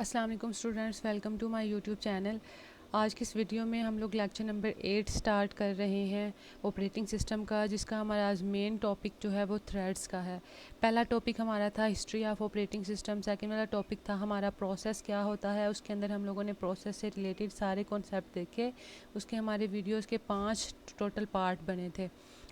अस्सलाम वालेकुम students, welcome to my YouTube channel. आज की इस वीडियो में हम लोग लेक्चर नंबर 8 स्टार्ट कर रहे हैं ऑपरेटिंग सिस्टम का, जिसका हमारा आज मेन टॉपिक जो है वो थ्रेड्स का है। पहला टॉपिक हमारा था history of operating system. Second वाला टॉपिक था हमारा प्रोसेस क्या होता है। उसके अंदर हम लोगों ने प्रोसेस से रिलेटेड सारे कॉन्सेप्ट देखे। उसके हमारे वीडियोज़ के 5 टोटल पार्ट बने थे।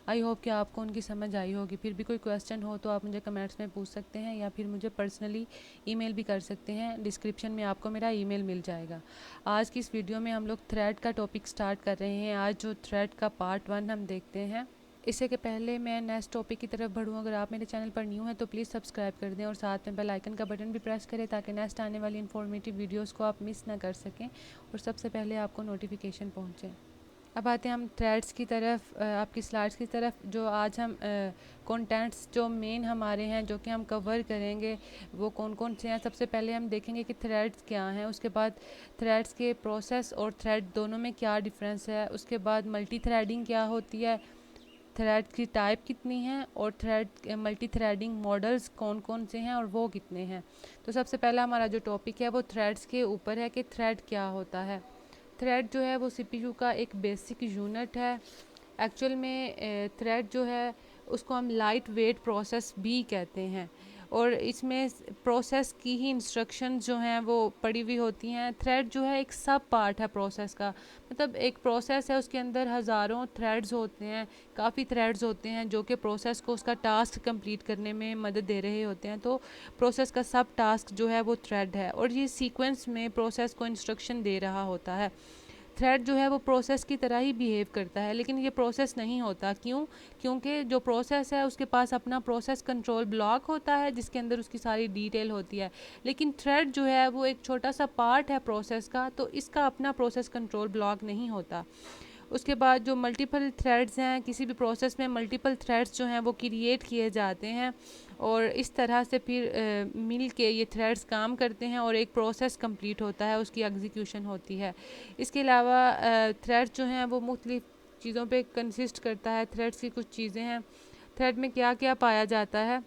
आई होप कि आपको उनकी समझ आई होगी। फिर भी कोई क्वेश्चन हो तो आप मुझे कमेंट्स में पूछ सकते हैं या फिर मुझे पर्सनली ईमेल भी कर सकते हैं। डिस्क्रिप्शन में आपको मेरा ईमेल मिल जाएगा। आज की इस वीडियो में हम लोग थ्रेड का टॉपिक स्टार्ट कर रहे हैं। आज जो थ्रेड का पार्ट 1 हम देखते हैं। इससे के पहले मैं नेक्स्ट टॉपिक की तरफ बढ़ूँ, अगर आप मेरे चैनल पर न्यू हैं तो प्लीज़ सब्सक्राइब कर दें और साथ में बेल आइकन का बटन भी प्रेस करें ताकि नेक्स्ट आने वाली इन्फॉर्मेटिव वीडियोस को आप मिस ना कर सकें और सबसे पहले आपको नोटिफिकेशन पहुँचे। अब आते हैं हम थ्रेड्स की तरफ, आपकी स्लाइड्स की तरफ। जो आज हम कंटेंट्स जो मेन हमारे हैं जो कि हम कवर करेंगे वो कौन कौन से हैं। सबसे पहले हम देखेंगे कि थ्रेड्स क्या हैं, उसके बाद थ्रेड्स के प्रोसेस और थ्रेड दोनों में क्या डिफरेंस है, उसके बाद मल्टी थ्रेडिंग क्या होती है, थ्रेड की टाइप कितनी हैं और थ्रेड मल्टी थ्रेडिंग मॉडल्स कौन कौन से हैं और वो कितने हैं। तो सबसे पहला हमारा जो टॉपिक है वो थ्रेड्स के ऊपर है कि थ्रेड क्या होता है। थ्रेड जो है वो सीपीयू का एक बेसिक यूनिट है। एक्चुअल में थ्रेड जो है उसको हम लाइट वेट प्रोसेस भी कहते हैं और इसमें प्रोसेस की ही इंस्ट्रक्शंस जो हैं वो पड़ी हुई होती हैं। थ्रेड जो है एक सब पार्ट है प्रोसेस का, मतलब एक प्रोसेस है उसके अंदर हज़ारों थ्रेड्स होते हैं, काफ़ी थ्रेड्स होते हैं जो कि प्रोसेस को उसका टास्क कंप्लीट करने में मदद दे रहे होते हैं। तो प्रोसेस का सब टास्क जो है वो थ्रेड है और ये सीक्वेंस में प्रोसेस को इंस्ट्रक्शन दे रहा होता है। थ्रेड जो है वो प्रोसेस की तरह ही बिहेव करता है, लेकिन ये प्रोसेस नहीं होता। क्यों? क्योंकि जो प्रोसेस है उसके पास अपना प्रोसेस कंट्रोल ब्लॉक होता है जिसके अंदर उसकी सारी डिटेल होती है, लेकिन थ्रेड जो है वो एक छोटा सा पार्ट है प्रोसेस का, तो इसका अपना प्रोसेस कंट्रोल ब्लॉक नहीं होता। उसके बाद जो मल्टीपल थ्रेड्स हैं, किसी भी प्रोसेस में मल्टीपल थ्रेड्स जो हैं वो क्रिएट किए जाते हैं और इस तरह से फिर मिल के ये थ्रेड्स काम करते हैं और एक प्रोसेस कंप्लीट होता है, उसकी एग्जीक्यूशन होती है। इसके अलावा थ्रेड्स जो हैं वो मुख्तलिफ चीज़ों पे कंसिस्ट करता है। थ्रेड्स की कुछ चीज़ें हैं। थ्रेड में क्या क्या पाया जाता है।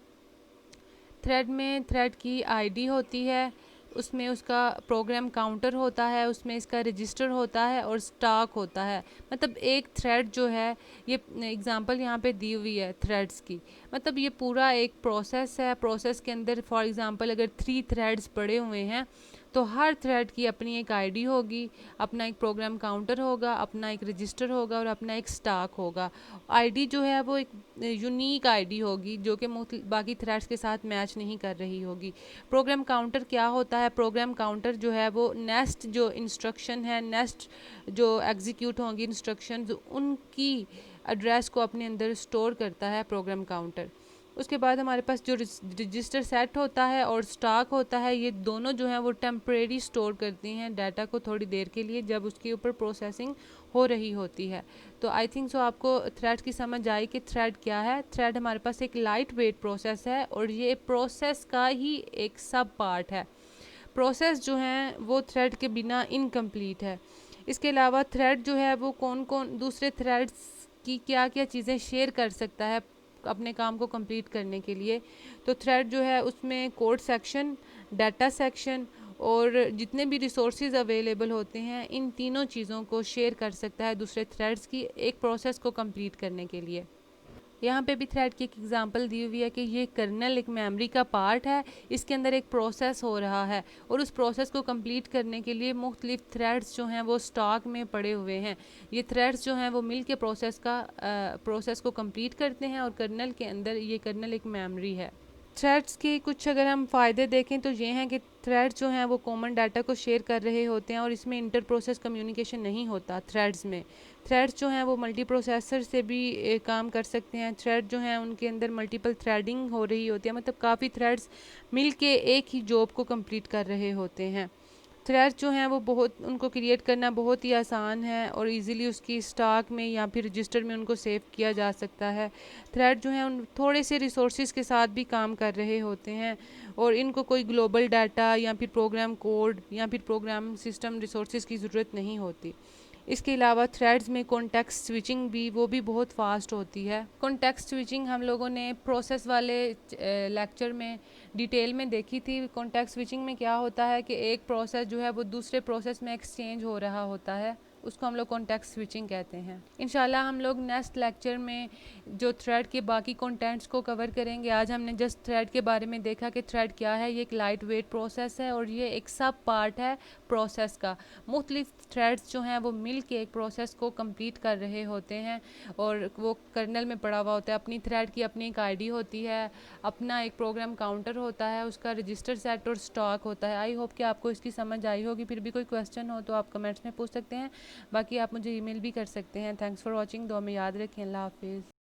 थ्रेड में थ्रेड की आईडी होती है, उसमें उसका प्रोग्राम काउंटर होता है, उसमें इसका रजिस्टर होता है और स्टॉक होता है। मतलब एक थ्रेड जो है, ये एग्जांपल यहाँ पे दी हुई है थ्रेड्स की, मतलब ये पूरा एक प्रोसेस है। प्रोसेस के अंदर फॉर एग्जांपल अगर 3 थ्रेड्स पड़े हुए हैं तो हर थ्रेड की अपनी एक आईडी होगी, अपना एक प्रोग्राम काउंटर होगा, अपना एक रजिस्टर होगा और अपना एक स्टॉक होगा। आईडी जो है वो एक यूनिक आईडी होगी जो कि बाकी थ्रेड्स के साथ मैच नहीं कर रही होगी। प्रोग्राम काउंटर क्या होता है? प्रोग्राम काउंटर जो है वो नेक्स्ट जो इंस्ट्रक्शन है, नेक्स्ट जो एग्जीक्यूट होंगी इंस्ट्रक्शंस, उनकी एड्रेस को अपने अंदर स्टोर करता है प्रोग्राम काउंटर। उसके बाद हमारे पास जो रजिस्टर सेट होता है और स्टॉक होता है, ये दोनों जो हैं वो टेम्परेरी स्टोर करती हैं डाटा को थोड़ी देर के लिए जब उसके ऊपर प्रोसेसिंग हो रही होती है। तो आई थिंक सो आपको थ्रेड की समझ आई कि थ्रेड क्या है। थ्रेड हमारे पास एक लाइट वेट प्रोसेस है और ये प्रोसेस का ही एक सब पार्ट है। प्रोसेस जो है वो थ्रेड के बिना इनकम्प्लीट है। इसके अलावा थ्रेड जो है वो कौन कौन दूसरे थ्रेड्स की क्या क्या चीज़ें शेयर कर सकता है अपने काम को कंप्लीट करने के लिए। तो थ्रेड जो है उसमें कोड सेक्शन, डाटा सेक्शन और जितने भी रिसोर्सेज अवेलेबल होते हैं, इन तीनों चीज़ों को शेयर कर सकता है दूसरे थ्रेड्स की एक प्रोसेस को कंप्लीट करने के लिए। यहाँ पे भी थ्रेड की एक एग्जांपल दी हुई है कि ये कर्नल एक मेमोरी का पार्ट है, इसके अंदर एक प्रोसेस हो रहा है और उस प्रोसेस को कंप्लीट करने के लिए मुख्तलिफ थ्रेड्स जो हैं वो स्टॉक में पड़े हुए हैं। ये थ्रेड्स जो हैं वो मिल के प्रोसेस को कंप्लीट करते हैं और कर्नल के अंदर ये कर्नल एक मेमोरी है। थ्रेड्स के कुछ अगर हम फ़ायदे देखें तो ये हैं कि थ्रेड्स जो हैं वो कॉमन डाटा को शेयर कर रहे होते हैं और इसमें इंटर प्रोसेस कम्युनिकेशन नहीं होता थ्रेड्स में। थ्रेड्स जो हैं वो मल्टी प्रोसेसर से भी काम कर सकते हैं। थ्रेड जो हैं उनके अंदर मल्टीपल थ्रेडिंग हो रही होती है, मतलब काफ़ी थ्रेड्स मिल के एक ही जॉब को कंप्लीट कर रहे होते हैं। थ्रेड्स जो हैं वो बहुत उनको क्रिएट करना बहुत ही आसान है और इजीली उसकी स्टॉक में या फिर रजिस्टर में उनको सेव किया जा सकता है। थ्रेड जो हैं उन थोड़े से रिसोर्सेज के साथ भी काम कर रहे होते हैं और इनको कोई ग्लोबल डाटा या फिर प्रोग्राम कोड या फिर प्रोग्राम सिस्टम रिसोर्सेज की ज़रूरत नहीं होती। इसके अलावा थ्रेड्स में कॉन्टेक्स्ट स्विचिंग भी वो भी बहुत फास्ट होती है। कॉन्टेक्स्ट स्विचिंग हम लोगों ने प्रोसेस वाले लेक्चर में डिटेल में देखी थी। कॉन्टेक्स्ट स्विचिंग में क्या होता है कि एक प्रोसेस जो है वो दूसरे प्रोसेस में एक्सचेंज हो रहा होता है, उसको हम लोग कॉन्टेक्स्ट स्विचिंग कहते हैं। इंशाल्लाह हम लोग नेक्स्ट लेक्चर में जो थ्रेड के बाकी कंटेंट्स को कवर करेंगे। आज हमने जस्ट थ्रेड के बारे में देखा कि थ्रेड क्या है। ये एक लाइट वेट प्रोसेस है और ये एक सब पार्ट है प्रोसेस का। मुख्तलिफ थ्रेड्स जो हैं वो मिल के एक प्रोसेस को कंप्लीट कर रहे होते हैं और वो कर्नल में पड़ा हुआ होता है। अपनी थ्रेड की अपनी एक आईडी होती है, अपना एक प्रोग्राम काउंटर होता है, उसका रजिस्टर सेट और स्टॉक होता है। आई होप कि आपको इसकी समझ आई होगी। फिर भी कोई क्वेश्चन हो तो आप कमेंट्स में पूछ सकते हैं, बाकी आप मुझे ईमेल भी कर सकते हैं। Thanks for watching. दुआ में याद रखें। अल्लाह हाफिज़।